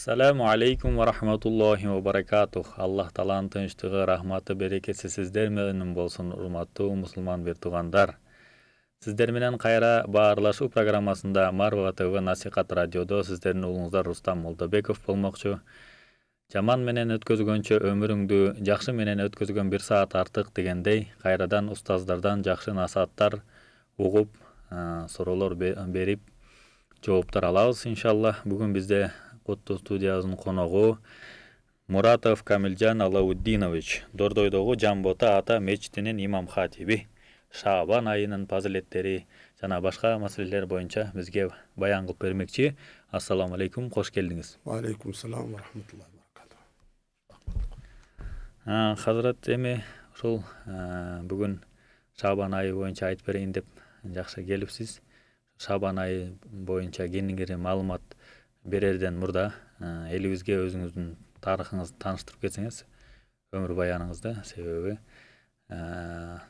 Assalamu alaikum wa rahmatullahi wa barakatuh. Allah Taala'nın tınçlığı, rahmatı, bereketi sizler menен bolsun, urmаттуу musulman bir tug'anдар. Sizler менен кайра баарлашуу программасында Марва ТВ Насихат радиодо сиздердин уулуңуздар Рустам Молдобеков болмокчу. Жаман менен өткөзгөнчө өмүрүңдү жакшы менен өткөзгөн бир саат артык дегендей, кайрадан устаздардан жакшы насааттар угуп, суроолор берип, жооптор алабыз иншалла. Бүгүн бизде Кутту студиябыздын коногу Муратов Камилжан Алауддинович, Дордойдогу Жамбота ата мечитинин имам хатиби. Шабан айынын фазилеттери жана башка маселелер боюнча бизге баян кылып бермекчи. Ассаламу алейкум, кош келдиңиз. Ва алейкум салам ва рахматуллахи ва баракатух. Хазрат эми ушул бүгүн Шабан айы боюнча айтып берейин деп жакшы келипсиз. Шабан айы боюнча кеңири маалымат берерден мурда элибизге өзүңүздүн тарыхыңызды тааныштырып кетсеңиз, өмүр баяныңызды, себеби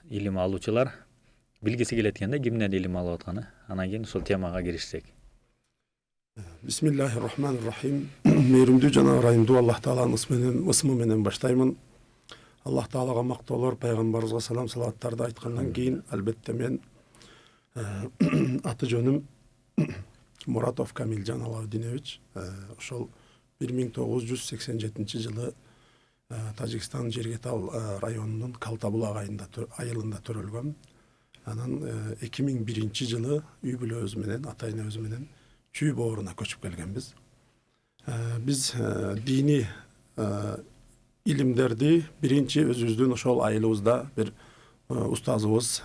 илим алуучулар билгиси келет экен да, кимден илим алып атканы. Анан кийин ушул темага киришсек. Бисмиллахир-рахманир-рахим. Мейримдүү жана ырайымдуу Аллах Тааланын ысмы менен баштаймын. Аллах Таалага мактоолор, пайгамбарыбызга салам салаваттарды айткандан кийин, албетте мен аты жөнүм Муратов Камилжан Алауддинович. Ошол 1987 жылы Тажикстан Жергетал районунун Калтабулак айылында төрөлгөм. Анан 2001 жылы үй бүлөбүз менен, ата-энебиз менен Чүй бооруна көчүп келгенбиз. Биз дини илимдерди биринчи өзүбүздүн ошол айылыбызда бир устазыбыз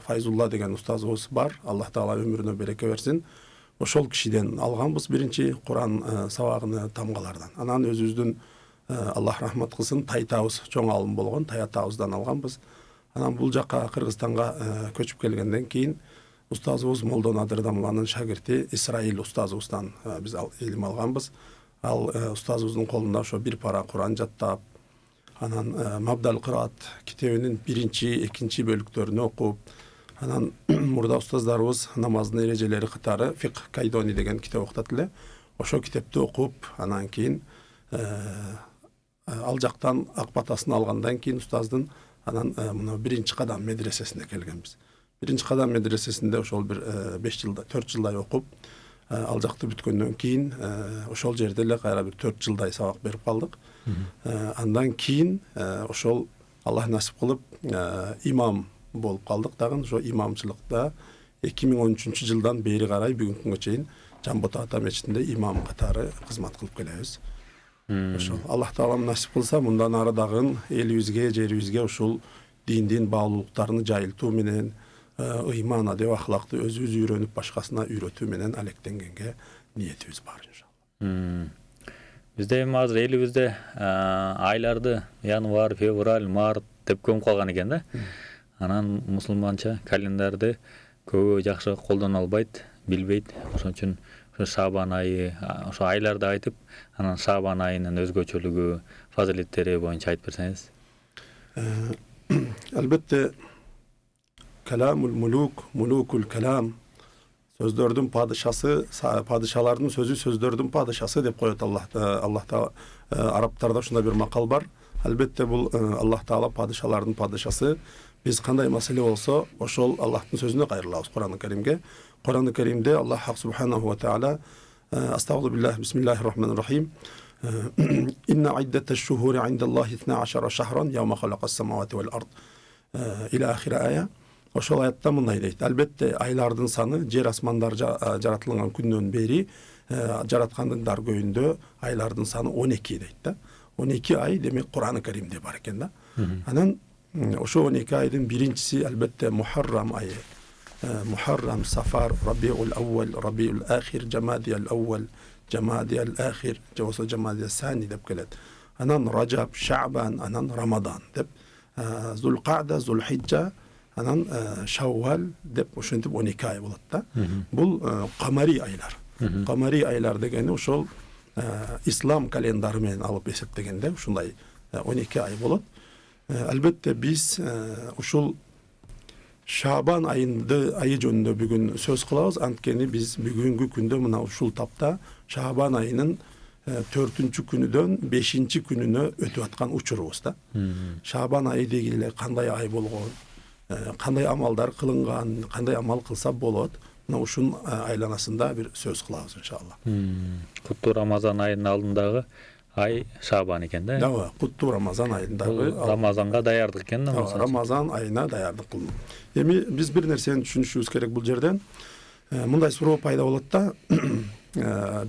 Файзулла деген устазыбыз бар. Аллах Таала өмүрүнө береке берсин. Ошол кишиден алганбыз биринчи Куран сабагын тамгалардан. Анан өзүбүздүн Аллах рахмат кылсын тайтабыз чоң алым болгон, таятабыздан алганбыз. Анан бул жакка Кыргызстанга көчүп келгенден кийин устазыбыз Молдо Надырдамланын шагирти Исраил устазыбыздан биз илим алганбыз. Ал устазыбыздын колунда ошо бир пара Куран жаттап, анан Мабдал Кыраат китебинин биринчи, экинчи бөлүктөрүн окуп, анан мурда устаздарыбыз намаздын эрежелери катары Фикх Кайдони деген китеп окутат эле. Ошо китепти окуп, анан кийин ал жактан ак батасын алгандан кийин устаздын анан мына биринчи кадам медресесине келгенбиз. Биринчи кадам медресесинде ошол бир 5 жылдай, 4 жылдай окуп, ал жакты бүткөндөн кийин ошол жерде эле кайра бир 4 жылдай сабак берип калдык. Андан кийин ошол Аллах насип кылып имам болуп калдык. Дагы ошо имамчылыкта 2013 жылдан бери карай бүгүнкү күнгө чейин Жамбота ата мечитинде имам катары кызмат кылып келебиз. Ошол Аллах Таала насип кылса, мындан ары дагы элибизге, жерибизге ушул диндин баалуулуктарын жайылтуу менен, ыйман, адеп, ахлакты өзүбүз үйрөнүп башкасына үйрөтүү менен алектенгенге ниетибиз бар иншалла. Бизде эми азыр элибизде айларды январь, февраль, март деп көмүп калган экен да. Анан мусулманча календарды көбү жакшы колдоно албайт, билбейт. Ошон үчүн Шабан айы, ошо айларды айтып, анан Шабан айынын өзгөчөлүгү, фазилеттери боюнча айтып берсеңиз. Албетте каламул мулук, мулукул калам. Сөздөрдүн падышасы, падышалардын сөзү сөздөрдүн падышасы деп коет Аллах Таала. Арабтарда ушундай бир макал бар. Албетте бул Аллах Таала падышалардын падышасы. Биз кандай маселе болсо, ошол Аллахтын сөзүнө кайрылабыз, Куран-ы Каримге. Куран-ы Каримде Аллах субханаху ва таала астагфиру биллах, бисмиллахир-рахманир-рахим. Инна иддаташ-шухури индаллахи 12 шахран яума халакас-самавати вал-ард. Ила ахир ая. Ошол аятта мындай дейт. Албетте айлардын саны жер асмандар жаратылган күндөн бери жараткандын даргөйүндө айлардын саны 12 дейт да. 12 ай демек Куран-ы Каримде бар экен да. Анан ошо 12 айдын биринчиси албетте Мухаррам айы. Мухаррам, Сафар, Рабиул Аввал, Рабиул Ахир, Жамадиал Аввал, Жамадиал Ахир, жабосо Жамадиал Сани деп келет. Анан Раджаб, Шаъбан, анан Рамадан деп, Зулқада, Зулхиджа, анан Шаввал деп ошентип 12 ай болот да. Бул камари айлар. Камари айлар дегени ошол ислам календары менен алып эсептегенде ушундай 12 ай болот. Албетте биз ушул Шабан айы жөнүндө бүгүн сөз кылабыз. Анткени биз бүгүнкү күндө мына ушул тапта Шабан айынын 4-cü günüdөн 5-ci gününe ötüp atkan uçurubuz da. Şaban ayı degilе kanday ay bolgon, kanday amaldar kılıngan, kanday amal kılsa bolot. Mına uşun aylanasında bir söz kılabız inşallah. Kuttуу Ramazan ayının aldındагы ay Şaban eken da. Dawa, kuttуу Ramazan ayındagı Ramazanга daярдык экен да. Ramazan ayına dayardık kılın. Emi biz bir nerseni düşünüşübüz kerek bu жерден. Мындай суроо пайда болот да.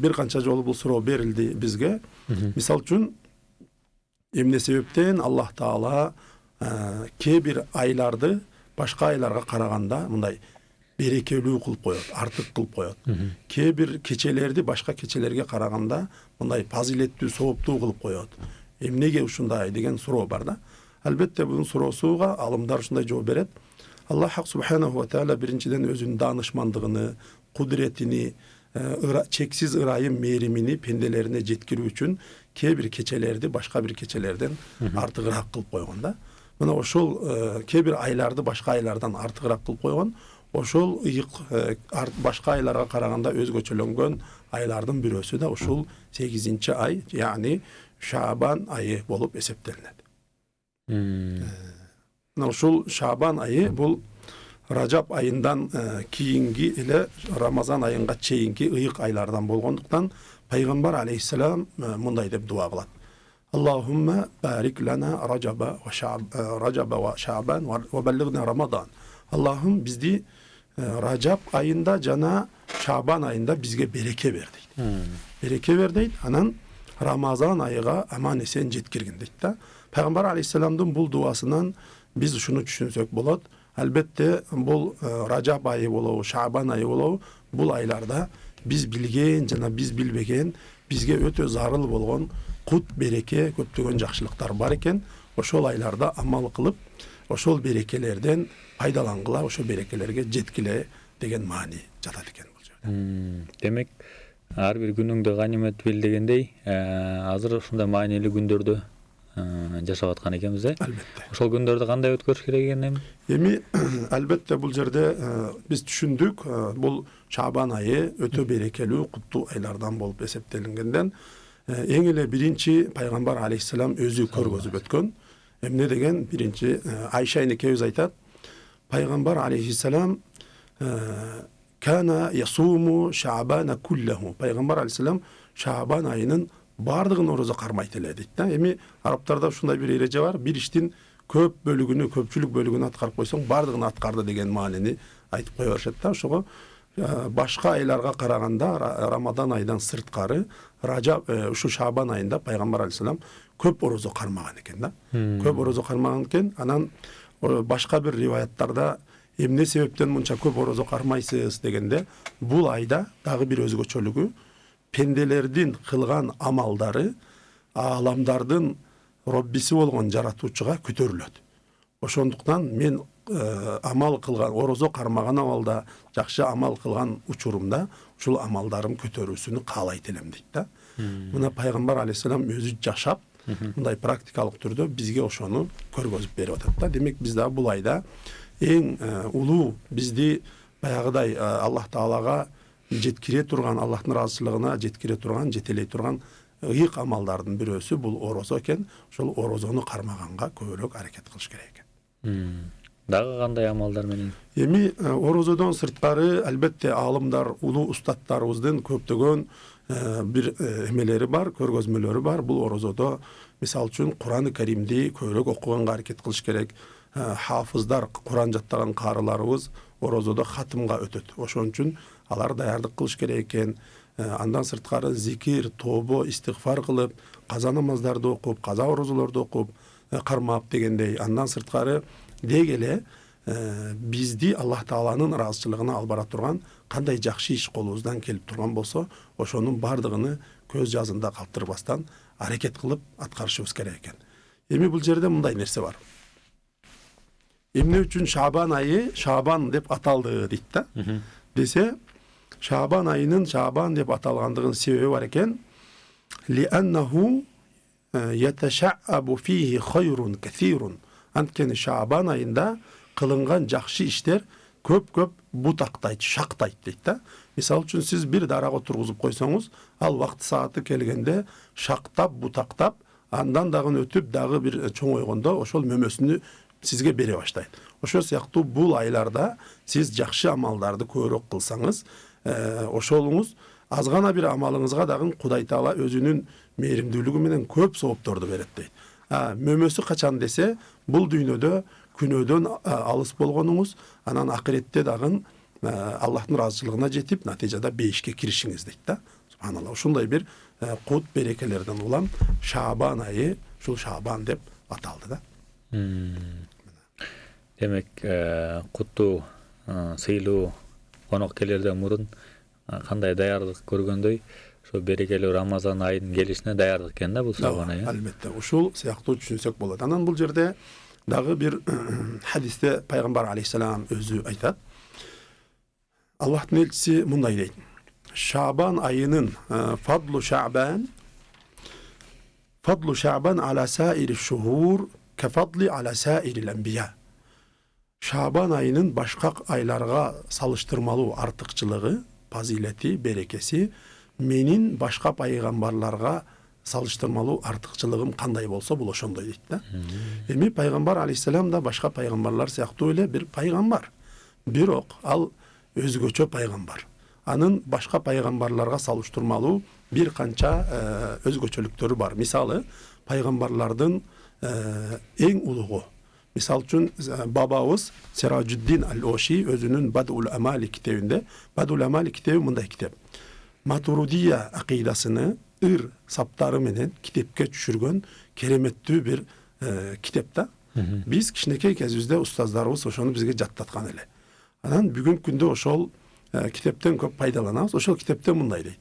Bir kança жолу бул суроо берилди bizge. Misal үчүн эмне себептен Аллах Таала кээ бир айларды башка айларга караганда мындай берекелүү кылып коет, артык кылып коет. Кээ бир кечелерди башка кечелерге караганда мындай фазилеттүү, сооптуу кылып коет. Эмнеге ушундай деген суроо бар да. Албетте бунун суроосуга алымдар ушундай жооп берет. Аллах Субханаху ва Таала биринчиден өзүнүн даанышмандыгыны, кудретини, чексиз ырайым мээримини пенделерине жеткирүү үчүн кээ бир кечелерди башка бир кечелерден артыгыраак кылып койгон да. Мына ошол кээ бир айларды башка айлардан артыгыраак кылып койгон. Ошол ыйык башка айларга караганда өзгөчөлөнгөн айлардын бирөөсү да ушул 8-ci ay, yani Şaban ayı bolup eseptelenет. Ушул Şaban ayı bul Rajab ayından kiyingi ile Ramazan ayınga çeyinki ıyık aylardan bolgonduktan Peygamber aleyhisselam munday dep dua kılat. Allahümme barik lana Rajaba ve Şaban ve belligna Ramazan. Allah'ım bizdi Rajab ayında jana Şaban ayında bizge bereke verdi. Bereke verdi. Anan Ramazan ayıga aman esen jetkirgin deydi da. Peygamber aleyhisselamdın bul duasından biz şunu düşünsök bolat. Elbette bul Rajab ayı bolu, Şaban ayı bolu bul aylarda biz bilgen jana biz bilbegen bizge ötö zarıl bolgon kut bereke köptөгөн jakşылыктар бар экен. Ошол aylarda amal kılıp ошол берекелерден пайдалангыла, ошол берекелерге жеткиле деген маани жатат экен бул жерде. Демек ар бир күнүңдө ганимет бил дегендей, азыр ушундай маанилүү күндөрдө жашап аткан экенбиз, Албетте. Ошол күндөрдү кандай өткөрүш керек экен Эми албетте бул жерде биз түшүндүк, бул Шабан айы өтө берекелүү, куттуу айлардан болуп эсептелингенден эң эле биринчи Пайгамбар алейхиссалам өзү көргөзүп өткөн. Эмне деген биринчи Айша энекебиз айтат. Пайгамбар алейхиссалам kana yasumu Şaban'a kullahu. Peygamber aleyhisselam Şaban ayının bardığın oroza karmayt ele deydi. Emi Araplarda şunday bir erece var. Bir iştin köp bölügünü, köpçülük bölügünü atkarıp koysan bardığını atkardı degen manini aytıp koyuyorlar. Şoğa başka aylarga karaganda Ramazan aydan sırtkarı Rajab şu Şaban ayında Peygamber aleyhisselam köp oroza karmagan eken da. Köp oroza karmagan eken anan başka bir rivayetlarda emne sebepten munça köp oroza karmaysız degende bul ayda dagı bir özgöçölügü pendelerdin kılgan amalları alamdardın Rabbisi bolgon jaratуучуга көтөрүлөt. Ошондуктан men amal kılgan orozo karmagan amalda jakşı amal kılgan uçurumda uşul amaldarım kötörүүsүnü kaalayt elem deyt da. Muna Peygamber aleyhisselam özü jaşap bunday praktikалык түрдө bizge oşonu körgözüp berip atat da. Demek biz de bul ayda en ulu bizdi bayağıday Allah Taalaga jetkire turgan, Allah'ın razılığına jetkire turgan, jeteley turgan ıyık amaldardın birösü bul orozo eken, şol orozonu karmaganга көбүрөөк hareket kılış gerek eken. Дагы кандай амалдар менен? Эми орозодон сырткары албетте алымдар, улуу устаттарыбыздын көптөгөн bir эмелери бар, көргөзмөлөрү бар. Бул орозодо мисал үчүн Кур'ан-ы Каримди көбүрөөк окуганга аракет кылыш керек. Hafızlar, Kur'an jattаган карыларыбыз орозодо хатымга өтөт. Ошон үчүн алар даярдык кылыш керек экен. Андан сырткары зикир, тобо, истигфар кылып, каза намаздарды окуп, каза орозолорду окуп, кармап дегендей. Андан сырткары дег эле бизди Аллах Тааланын ыраазычылыгына алып бара турган кандай жакшы иш колубуздан келип турган болсо, ошонун бардыгыны көз жазында калтырбастан аракет кылып аткарышыбыз керек экен. Эми бул жерде мындай нерсе бар. Эмне үчүн Шабан айы Шабан деп аталды дейт да. Десе, Şaban ayının Şaban деп аталгандыгынын себеби бар экен. Li'annahu yeteşa'abu fihi hayrun kathirun. Antkeni Şaban ayında kılıngan jakşı işler көп бутактайт, шактайт дейт да. Мисал үчүн сиз бир дарак отургузуп койсоңуз, ал вакыт сааты келгенде шактап, бутактап, андан дагы өтүп дагы бир чоңойгондо ошол мөмөсүнү сизге бере баштайт. Ошол сыяктуу бул айларда сиз жакшы амалдарды көбүрөөк кылсаңыз, ошолуңуз аз гана бир амалыңызга дагы Кудай Таала өзүнүн мээримдүүлүгү менен көп соопторду берет дейт. Мөмөсү качан десе, бул дүйнөдө күнөөдөн алыс болгонуңуз, анан акыретте дагы Аллахтын ыраазычылыгына жетип, натыйжада бейишке киришиңиз дейт да. Субханалла. Ушундай бир кут берекелерден улам Шаабан айы, ушул Шаабан деп аталды да. Демек, куттуу, сыйлуу конок келерден мурун кандай даярдык көргөндөй, ошо берекелүү Рамазан айынын келишине даярдык экен да бул Шаабан айы. Албетте, ушул сыяктуу түшүнсөк болот. Анан бул жерде дагы бир хадисте пайгамбар алейхиссалам өзү айтат. Аллахтын элчиси мындай дейт. Шаабан айынын фадлу Шаабан ала саири шухур кафадли ала саирил анбия. Шаабан айынын башка айларга салыштырмалуу артыкчылыгы, фазилети, берекеси менин башка пайгамбарларга салыштырмалуу артыкчылыгым кандай болсо бул ошондой дейт да. Эми пайгамбар алейхиссалам да башка пайгамбарлар сыяктуу эле бир пайгамбар. Бирок ал өзгөчө пайгамбар. Анын башка пайгамбарларга салыштырмалуу бир канча өзгөчөлүктөрү бар. Мисалы, пайгамбарлардын эң улугу. Мисал үчүн бабабыз Сираджуддин ал-Оши өзүнүн Бадул Амали китебинде, Бадул Амали китеби мындай китеп. Матуридия акыйдасыны ыр саптары менен китепке түшүргөн кереметтүү бир китеп да. Биз кичинекей кезибизде устаздарыбыз ошону бизге жаттаткан эле. Анан бүгүнкү күндө ошол китептен көп пайдаланабыз. Ошол китепте мындай дейт.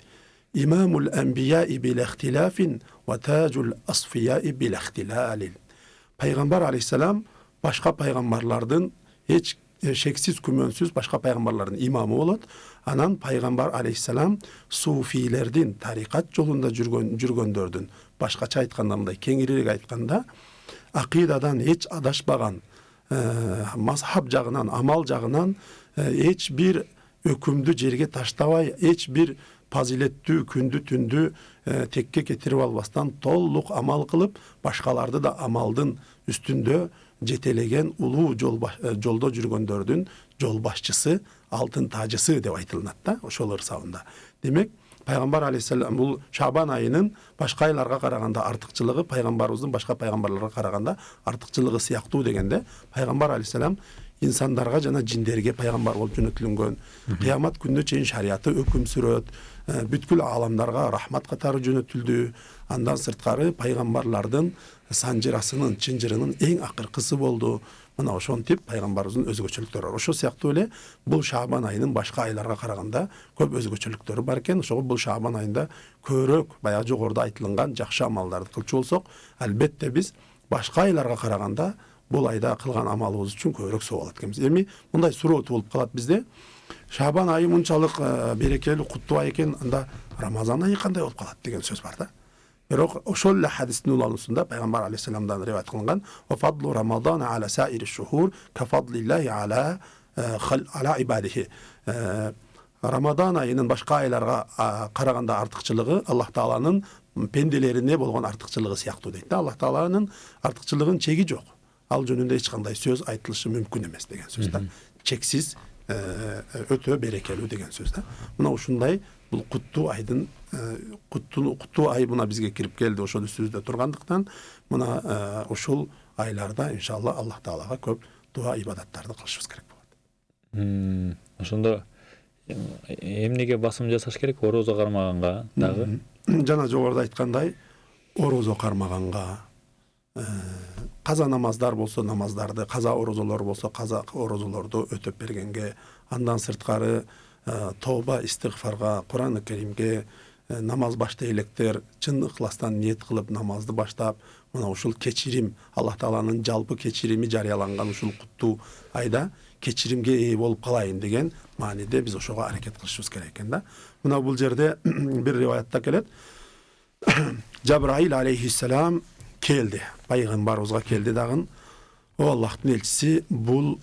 Имамул анбияи бил ихтилафин ва таджул асфияи бил ихтилалин. Пайгамбар алейхиссалам башка пайгамбарлардын шексиз күмөнсүз башка пайгамбарлардын имамы болот. Анан пайгамбар алейхиссалам суфилердин, тарикат жолунда жүргөндөрдүн, башкача айтканда мындай кеңирээк айтканда, акыйдадан эч адашпаган, мазхаб жагынан, амал жагынан эч бир өкүмдү жерге таштабай, эч бир фазилеттүү күндү түндү текке кетирип албастан толук амал кылып, башкаларды да амалдын үстүндө жетелеген улуу жолдо жүргөндөрдүн жол башчысы, алтын тажысы деп айтылат да, ошол ырсабында. Демек, пайгамбар алейхиссалам бул Шаабан айынын башка айларга караганда артыкчылыгы, пайгамбарыбыздын башка пайгамбарларга караганда артыкчылыгы сыяктуу дегенде, пайгамбар алейхиссалам инсандарга жана жиндерге пайгамбар болуп жөнөтүлгөн. Кыямат күнүнө чейин шариаты өкүм сүрөт, бүткүл аламдарга рахмат катары жөнөтүлдү. Андан сырткары пайгамбарлардын санжырасынын, чынжырынын эң акыркысы болду. Мына ошентип пайгамбарыбыздын өзгөчөлүктөрү бар. Ошол сыяктуу эле бул Шаабан айынын башка айларга караганда көп өзгөчөлүктөрү бар экен. Ошого бул Шаабан айында көбүрөөк баягы жогоруда айтылган жакшы амалдарды кылчу болсок, албетте биз башка айларга караганда бул айда кылган амалыбыз үчүн көбүрөөк соо алат экенбиз. Эми мындай суроо туулуп калат бизде. Шаабан айы мынчалык берекелүү, куттуу ай экен, анда Рамазан айы кандай болуп калат деген сөз бар да. Бирок ошол эле хадистин улануусунда пайгамбар алейхиссаламдан риваят кылынган: "Ва фадлу Рамазан ала саири шухур ка фадлиллахи ала ибадихи." Рамазан айынын башка айларга караганда артыкчылыгы Аллах Тааланын пенделерине болгон артыкчылыгы сыяктуу дейт да. Аллах Тааланын артыкчылыгынын чеги жок. Ал жөнүндө эч кандай сөз айтылышы мүмкүн эмес деген сөз да. Чексиз өтө берекелүү деген сөз да. Мына ушундай бул куттуу айдын куттуу ай мына бизге кирип келди, ошол үстүбүздө тургандыктан мына ушул айларда иншалла Аллах Таалага көп дуа ибадаттарды кылышыбыз керек болот. Ошондо эмнеге басым жасаш керек? Орозо кармаганга дагы? Жана жогоруда айткандай, орозо кармаганга, каза намаздар болсо намаздарды, каза орозолор болсо каза орозолорду өтөп бергенге, андан сырткары тооба истигфарга, Кур'ан-ы Керимге намаз баштай электер чын ыхластан ниет кылып намазды баштап, мына ушул кечирим, Аллах Тааланын жалпы кечирими жарыяланган ушул куттуу айда кечиримге ээ болуп калайын деген мааниде биз ошого аракет кылышыбыз керек экен да. Мына бул жерде бир риваятта келет. Жабраил алейхиссалам келди, пайгамбарыбызга келди дагы. О Аллахтын элчиси, бул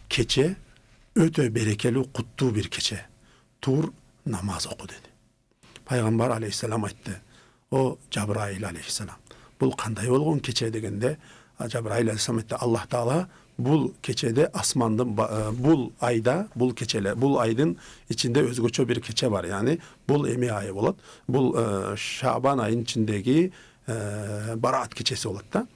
кече öte berekeli, kutlu bir keche. Tur namaz oku dedi. Peygamber aleyhisselam aytdı. O Cebrail aleyhisselam. Bul kanday olgun keche degende Cebrail aleyhisselam aytdı. Allah Teala bul keçede asmandın bul ayda bul keçele bul aydın içinde özgöçö bir keçe var yani bul emi ayı bolat. Bul Şaban ayın içindeki Barat keçesi bolat da.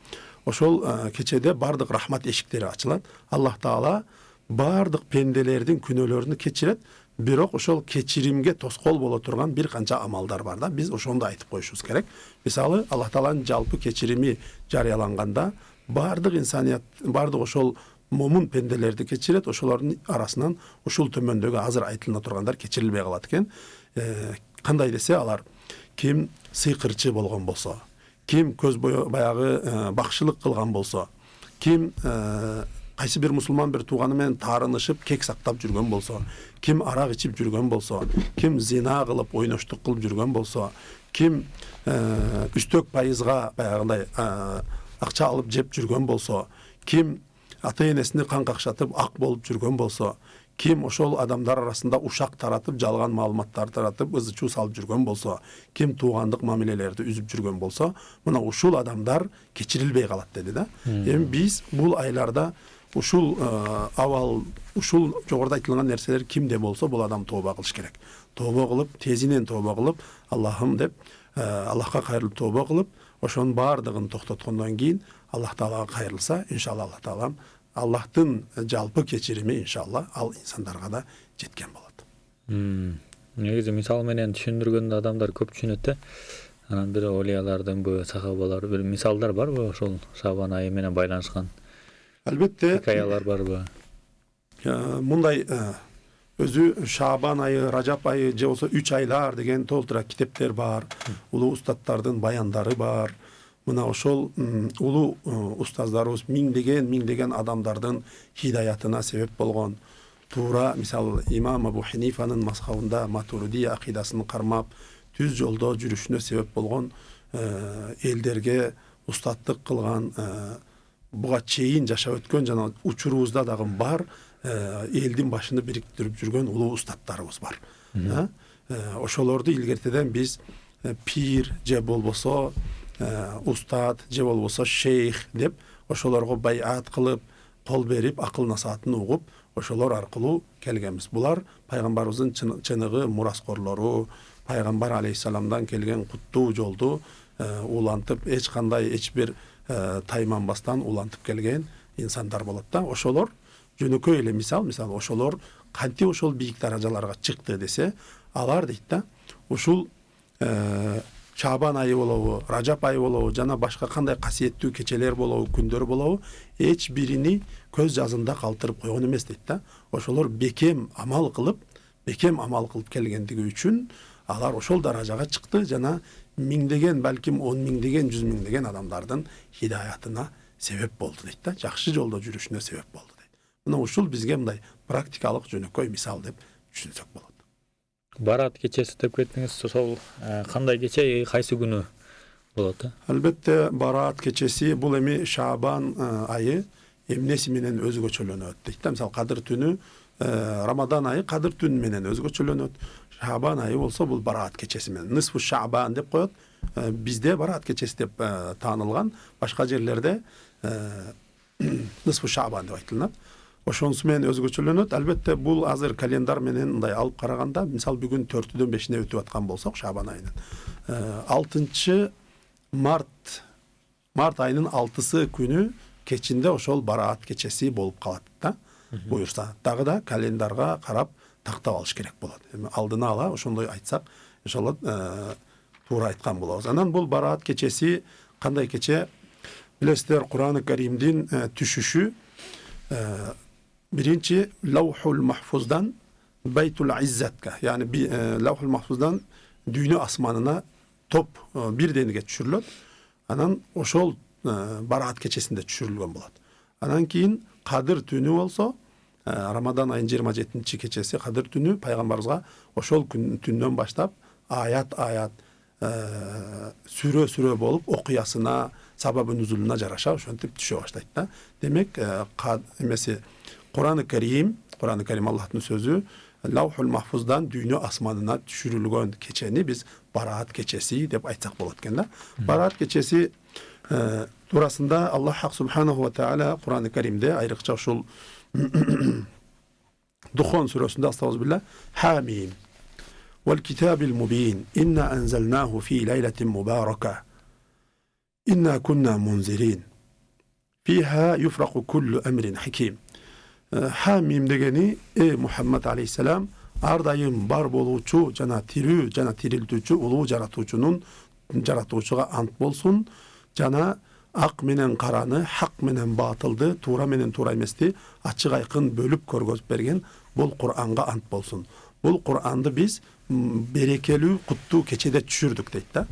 Oşol keçede bardık rahmat eşikleri açılan. Allah Teala bardık pendelerдің күнөлөрүнү keçiret. Бирок ошол keçirimге тоскоол боло турган бир канча амалдар бар да. Биз ошону да айтып коюшубуз керек. Мисалы, Аллах Тааланын жалпы keçirimi жарыяланганда бардык инсаният, бардык ошол момун пенделерди keçiret, ошолордун арасынан ушул төмөндөгү азыр айтылына тургандар keçирилбей калат экен. Кандай десе алар, ким сыйкырчы болгон болсо, ким көз баягы бакшылык кылган болсо, ким кайсы бир мусулман бир тууганы менен таарынышып кек сактап жүргөн болсо, ким арак ичип жүргөн болсо, ким зина кылып ойноштук кылып жүргөн болсо, ким үстөк пайызга баягындай акча алып жеп жүргөн болсо, ким ата энесини кан какшатып ак болуп жүргөн болсо, ким ошол адамдар арасында ушак таратып, жалган маалыматтар таратып, ызы чуу салып жүргөн болсо, ким туугандык мамилелерди үзүп жүргөн болсо, мына ушул адамдар кечирилбей калат деди да. Эми биз бул айларда ушул авал, ушул жогоруда айтылган нерселер кимде болсо, бул адам тооба кылыш керек. Тооба кылып, тезинен тооба кылып, Аллахым деп, Аллахка кайрылып тооба кылып, ошонун баардыгын токтоткондон кийин Аллах Таалага кайрылса, иншалла Аллах Таалам Аллахтын жалпы кечирими иншалла ал инсандарга да жеткен болот. Негизи мисал менен түшүндүргөндө адамдар көп түшүнөт да. Анан бир олиялардын бу сахабалар бир мисалдар барбы ошол Шабан айы менен байланышкан? Албетте Хикаялар барбы? Мындай өзү Шабан айы, Ражап айы же болсо 3 айлар деген толтура китептер бар. Улуу устаттардын баяндары бар. Мына ошол улуу устаздарыбыз миңдеген адамдардын хидаятына себеп болгон. Туура, мисалы, имам Абу Ханифанын мазхабында Матуридия акыдасын кармап, түз жолдо жүрүшүнө себеп болгон элдерге устаттык кылган, буга чейин жашап өткөн жана учурубузда дагы бар элдин башыны бириктирип жүргөн улуу устаттарыбыз бар. Ошолорду илгертеден биз пир же болбосо устат же болбосо шейх деп ошолорго байат кылып, кол берип, акыл насаатын угуп, ошолор аркылуу келгенбиз. Булар пайгамбарыбыздын чыныгы мураскорлору, пайгамбар алейхисаламдан келген куттуу жолду улантып, эч кандай эч бир тайманбастан улантып келген инсандар болот да. Ошолор жөнөкөй эле мисал ошолор кантип ошол бийик даражаларга чыкты десе, алар дейт да, ушул Шабан айы болобу, Ражап айы болобу, жана башка кандай касиеттүү кечелер болобу, күндөр болобу, эч бирини көз жазында калтырып койгон эмес дейт да. Ошолор бекем амал кылып келгендиги үчүн алар ошол даражага чыкты жана миңдеген, балким 10 миңдеген, 100 миңдеген адамдардын хидаятына себеп болду дейт да. Жакшы жолдо жүрүшүнө себеп болду дейт. Мына ушул бизге мындай практикалык жөнөкөй мисал деп түшүнсөк болот. Барат кечеси деп кеттиңиз, ошол кандай кече, кайсы күнү болот? Албетте Барат кечеси бул эми Шабан айы эмнеси менен өзгөчөлөнөт дейт да. Мисалы Кадыр түнү, Рамадан айы Кадыр түнү менен өзгөчөлөнөт. Шабан айы болсо бул Барат кечеси менен. Нысфу Шабан деп коет. Бизде Барат кечеси деп таанылган, башка жерлерде Нысфу Шабан деп айтылат. Ошонусу менен өзгөчөлөнөт. Албетте бул азыр календар менен мындай алып караганда, мисалы бүгүн 4-дөн 5-ине өтүп аткан болсок, Шабан айынын 6 март айынын 6 күнү кечинде ошол Барат кечеси болуп калат да. Буюрса, дагы да календарга карап тактап алыш керек болот. Эми алдына ала ошондой айтсак, иншалла туура айткан болобуз. Анан бул Барат кечеси кандай кече? Билесиздер, Кур'ан-ы Каримдин түшүшү birinci Lawhul Mahfuz'dan Beytul İzzet'e, yani Lawhul Mahfuz'dan düğünü asmanına top bir denige düşürülüyor. Anan oşol Barat keçesinde düşürülgen bolat. Anan keyin Kadir tünü olsa, Ramazan ayın 27. keçesi Kadir tünü Peygamberimizga oşol tünden başlap ayat süre bolup okuyasına, sababı nüzuluna jaraşa oşontip düşe başlaydı da. Demek Kur'an-ı Kerim Kur'an-ı Kerim Allah'ın sözü. Lavhul Mahfuz'dan dünya asmanına düşürülgen keçeni biz Baraat keçesi dep aytsak bolat da. Baraat keçesi turasında Allah Hak Subhanahu ve Teala Kur'an-ı Kerim'de ayrıca şul Duhan suresinde estağfirullah Hamim vel kitabil mubin inna enzelnahu fi leyletin mübareke inna kunna munzirin fiha yufraku kullu emrin hakim. Hamim degeni Muhammed Aleyhisselam ardayım bar boluçu cana tirü cana tiriltücü ulu jaratucunun jaratucuga ant bolsun cana ak menen karаны hak menen batıldı tuğra menen tuğra emesti açık aykın bölüp körgözüp bergen bul Kur'an'a ant bolsun. Bul Kur'an'da biz berekeli kutlu keçede düşürdük deydi da.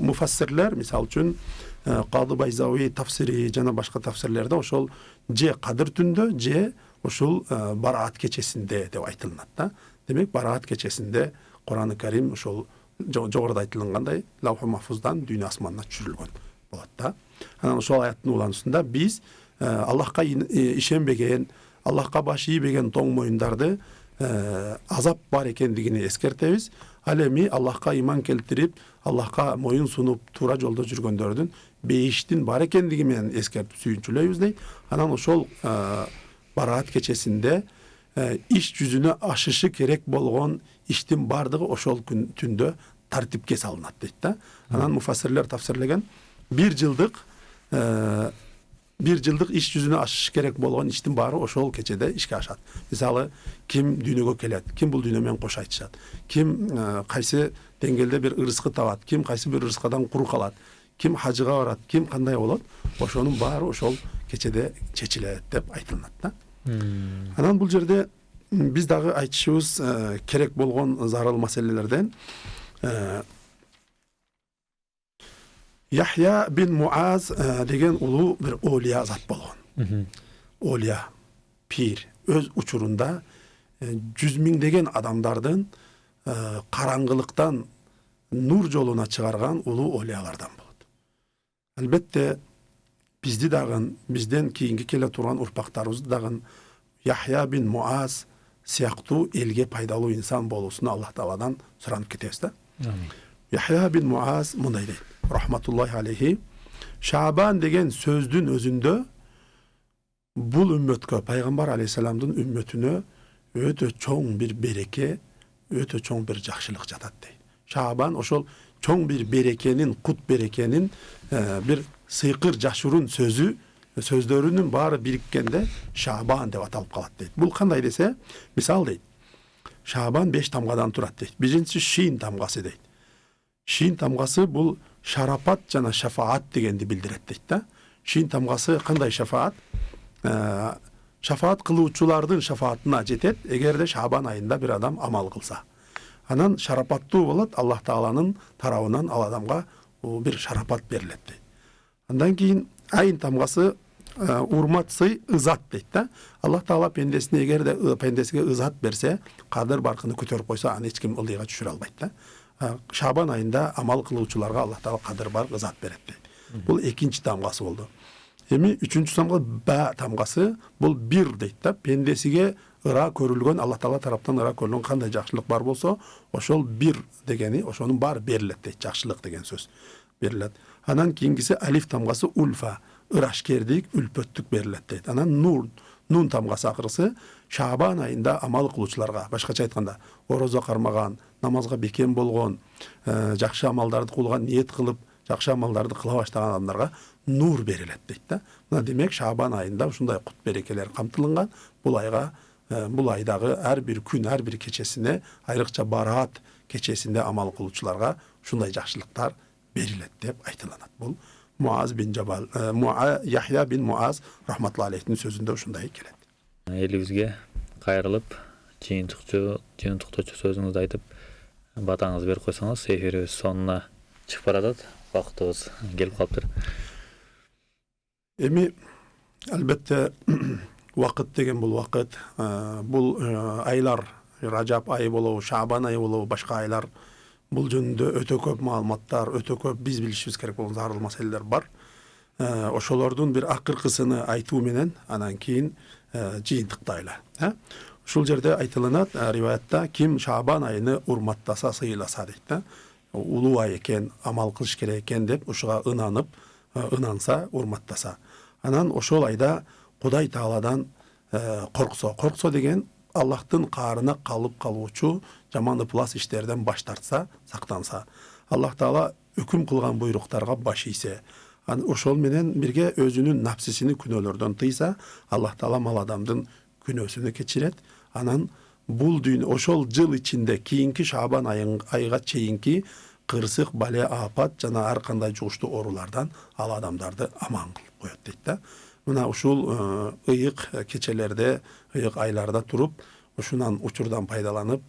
Mufassirler misal üçün Qadı Bayzavi tafsiri jana başka tafsirlerde oşol C Kadir tündö C oşol Baraat keçesinde dep aytılınat da. Demek Baraat keçesinde Kur'an-ı Kerim oşol jogorda aytılganday Lavh-ı Mahfuz'dan dünya asmanına düşürülgөн bolat da. Ana oşol ayattın ulanısında biz Allah'a işenbegen, Allah'a baş iýbegen toň moýundardy azap bar ekendigini eskertebiz. Alemi Allah'a iman keltirip Allah'a moyun sunup tuğra jolda jürgöndördün beýiştin bar ekendigi menen eskertip süýünçülebiz deyip. Anan oşol Baraat keçesinde iş yüzüne aşışı gerek bolgon iştin bardygy oşol gün tündö tartipke salınat deyip da. Anan mufassirler tafsirlegen bir yıldık iş yüzüne aşışı gerek bolgon iştin bары oşol keçede işke aşat. Misalı kim dünýege kelet, kim bul dünýe men koş aytışat, kim kaysy dengelde bir ırzyky tabat, kim kaysy bir ırzykadan kuru kalat, kim hacıga barat, kim kanday bolat, oşonun bары oşol keçede çeçilet dep aytılınat da. Anan bul jerde biz dagы aytışыбыз kerek bolgon zarıl meselelerden Yahya bin Muaz degen ulu bir oliya zat bolgon. Oliya, pir, öz uçurunda 100 000 degen adamlardan karangılıktan nur joluna çıgargan ulu oliyalardan bolot. Elbette bizdi dagın, bizden keyingi kele turan urpaktarыбыз dagın Yahya bin Muaz siyaktu elge paydalı insan bolusunu Allah Taala'dan soranıp ketebiz da. Yahya bin Muaz munday deydi. Rahmetullahi aleyhi. Şaban degen sözdün özünde bul ümmetke Peygamber Aleyhisselam'ın ümmetine öte çoğun bir bereke, öte çoğun bir jakşılık jatat deydi. Şaban oşol çoğun bir berekenin, kut berekenin bir sıyqır jaşurun sözlerinin bari birikkende Şaban dep atalıp kalat deydi. Bul kanday dese, misal deydi. Şaban 5 tamgadan turat deydi. Birinci Şiin tamgası deydi. Şiin tamgası bul şarapat jana şafaat degendi bildiret deydi da. Şiin tamgası kanday şafaat? Şafaat kılıuçulardın şafaatina jetet egerde Şaban ayında bir adam amal kılsa. Anan şarapattуу bolat Allah Taala'nın tarabынан al adamga bir şarapat berilet deydi. Andan keyin ayın tamgası urmatsı ızat deydi da. Allah Taala pendesine egerde pendesiga ızat berse, kadir barkını kötörüp koysa anı hiç kim ıldyga düşüre albayt da. Şaban ayında amal kılıuçularga Allah Taala kadir bar ızat beret deydi. Bu ikinci tamgası oldu. Emi üçüncü tamga ba tamgası bul bir deydi da. Pendesige ıra körülgön Allah Taala taraptan ıra körülgön kanday jakşılık bar bolsa, oşol bir degeni oşonun bar berilet deydi. Jakşılık degen söz berilet. Anan keyingisi alif tamgası ulfa. Iraşkerdik, ülpöttük berilet deydi. Anan nun tamgası akırısı Şaban ayında amal kılıçlarga, başkaça aytkanda, oroza karmagan, namazga beken bolgon, jakşı amaldарды kılgan niyet kılıp, jakşı amaldарды kıla başlagan adamlarga nur berilet deydi da. Buna demek Şaban ayında şunday kut berekeler kamtılıngan, bul ayga, bul aydağı her bir gün, her bir keçesine, ayrıkça Baraat keçesinde amal kılıçlarga şunday jakşılıklar berilet dep aytılanat. Bul Muaz bin Cebal, Yahya bin Muaz rahmetullahi aleyhinin sözünde şunday keledi. Elibizge kayrılıp жыйынтыктоочу sözüňizди aytyp batağınızı berip koysaňız seferimiz sonuna çıkıp baradat. Wagtybız gelip kalypdyr. Emi elbette vakit degen bul vakit, bul aylar Rajab ayı bolup, Şaban ayı bolup, başka aylar bul jönündө ötö köp malumatlar, ötö köp biz bilişimiz kerek bolan zarыл meseleler bar. Oşolordun bir akırkısını aytуу menen, anan keyin жыйынтыктайлы. Ушул жерде айтылынат риваятта ким Шабан айыны урматтаса сыйласа дейт. Улуу ай экен, амал кылыш керек экен деп ушуга ынанып, ынанса, урматтаса. Анан ошол айда Кудай Тааладан корксо деген Аллахтын каарына калып калуучу жаман ыплас иштерден баш тартса, сактанса. Аллах Таала өкүм кылган буйруктарга баш ийсе, ошол менен бирге өзүнүн напсисини күнөөлөрдөн тыйса, Аллах Таала мал адамдын күнөөсүнү кечирет. Анан бул дүйнө ошол жыл ичинде кийинки Шабан айга чейинки кырсык, бале, апат жана ар кандай жугуштуу оорулардан ал адамдарды аман кылып коет дейт да. Мына ушул ыйык кечелерде, ыйык айларда туруп, ушунан учурдан пайдаланып,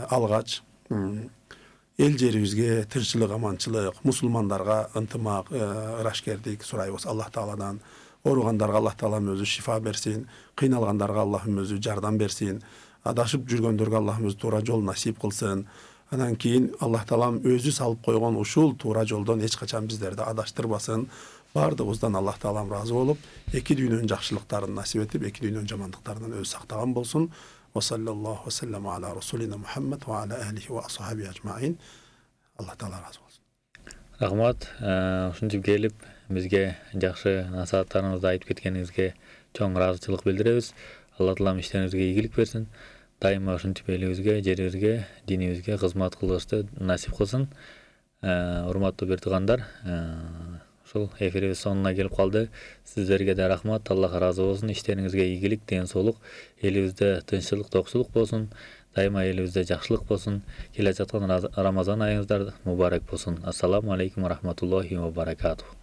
алгач эл жерибизге тынччылык, аманчылык, мусулмандарга ынтымак, ырашкердик сурайбыз Аллах Тааладан. Ооругандарга Аллах Таалам өзү шифа берсин, кыйналгандарга Аллахым өзү жардам берсин, адашып жүргөндөргө Аллахым өзү туура жол насип кылсын. Анан кийин Аллах Таалам өзү салып койгон ушул туура жолдон эч качан биздерди адаштырбасын. Бардыгыбыздан Аллах Таалам разы болуп, эки дүйнөнүн жакшылыктарын насип этип, эки дүйнөнүн жамандыктарынан өзү сактаган болсун. Ва саллаллаху ва саллама ала расулина Мухаммад ва ала алихи ва асхаби ажмаин. Аллах Таала разы болсун. Рахмат, ушинтип келип бизге жакшы насааттарыңызды айтып кеткениңизге чоң ыраазычылык билдиребиз. Алла Таалам иштериңизге ийгилик берсин. Дайыма ушинтип элибизге, жерибизге, динибизге кызмат кылышты насип кылсын. Урматтуу бертугандар, ушул эфирибиз сонуна келип калды. Сиздерге да рахмат, Аллах ыраазы болсун. Иштериңизге ийгилик, ден соолук, элибизде тынччылык, токчулук болсун. Дайыма элибизде жакшылык болсун. Келе жаткан Рамазан айыңыздар мубарак болсун. Ассаламу алейкум ва рахматуллахи ва баракатух.